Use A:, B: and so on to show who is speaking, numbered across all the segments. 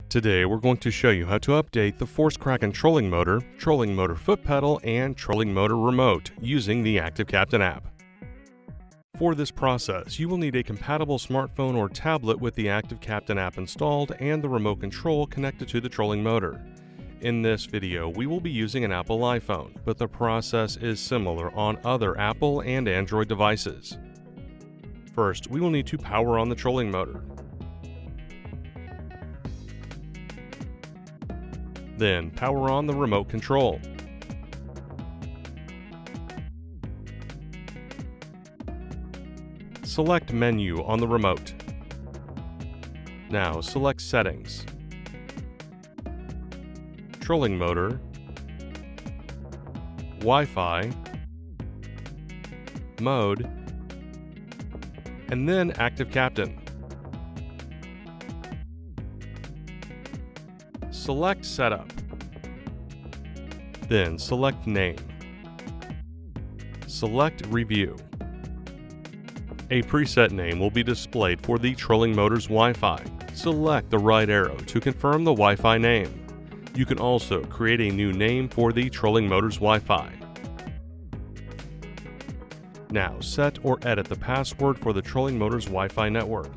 A: Today we're going to show you how to update the Force Kraken Trolling Motor, Trolling Motor foot pedal, and Trolling Motor remote using the ActiveCaptain app. For this process, you will need a compatible smartphone or tablet with the ActiveCaptain app installed and the remote control connected to the trolling motor. In this video, we will be using an Apple iPhone, but the process is similar on other Apple and Android devices. First, we will need to power on the trolling motor. Then, power on the remote control. Select Menu on the remote. Now, select Settings, Trolling Motor, Wi-Fi, Mode, and then ActiveCaptain. Select Setup. Then select Name. Select Review. A preset name will be displayed for the trolling motor's Wi-Fi. Select the right arrow to confirm the Wi-Fi name. You can also create a new name for the trolling motor's Wi-Fi. Now set or edit the password for the trolling motor's Wi-Fi network.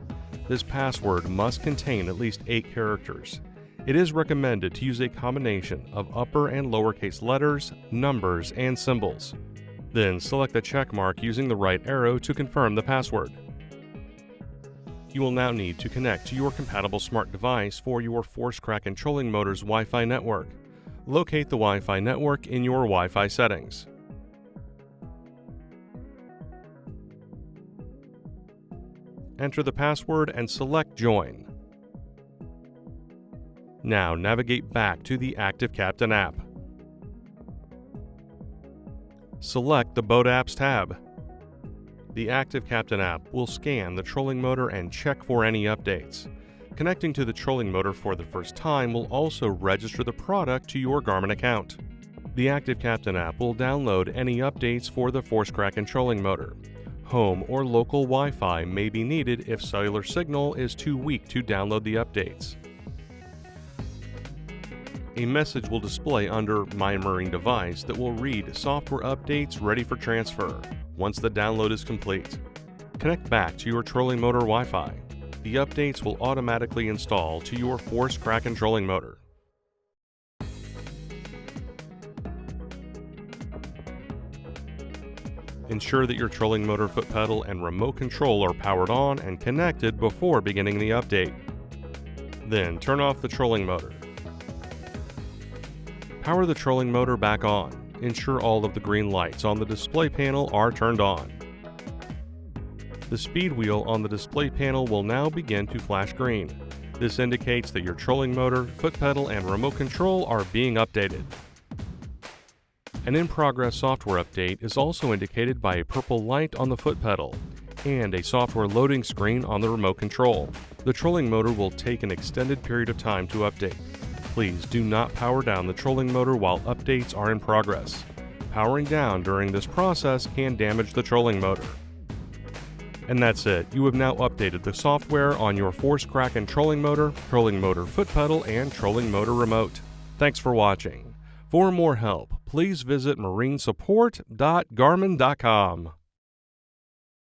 A: This password must contain at least 8 characters. It is recommended to use a combination of upper and lowercase letters, numbers, and symbols. Then select the check mark using the right arrow to confirm the password. You will now need to connect to your compatible smart device for your Force Kraken Trolling Motor's Wi-Fi network. Locate the Wi-Fi network in your Wi-Fi settings. Enter the password and select Join. Now navigate back to the ActiveCaptain app. Select the Boat Apps tab. The ActiveCaptain app will scan the trolling motor and check for any updates. Connecting to the trolling motor for the first time will also register the product to your Garmin account. The ActiveCaptain app will download any updates for the Force Kraken Trolling Motor. Home or local Wi-Fi may be needed if cellular signal is too weak to download the updates. A message will display under My Marine Device that will read Software Updates Ready for Transfer once the download is complete. Connect back to your trolling motor Wi-Fi. The updates will automatically install to your Force Kraken Trolling Motor. Ensure that your trolling motor foot pedal and remote control are powered on and connected before beginning the update. Then turn off the trolling motor. Power the trolling motor back on. Ensure all of the green lights on the display panel are turned on. The speed wheel on the display panel will now begin to flash green. This indicates that your trolling motor, foot pedal, and remote control are being updated. An in-progress software update is also indicated by a purple light on the foot pedal and a software loading screen on the remote control. The trolling motor will take an extended period of time to update. Please do not power down the trolling motor while updates are in progress. Powering down during this process can damage the trolling motor. And that's it. You have now updated the software on your Force Kraken Trolling Motor foot pedal, and trolling motor remote. Thanks for watching. For more help, please visit marinesupport.garmin.com.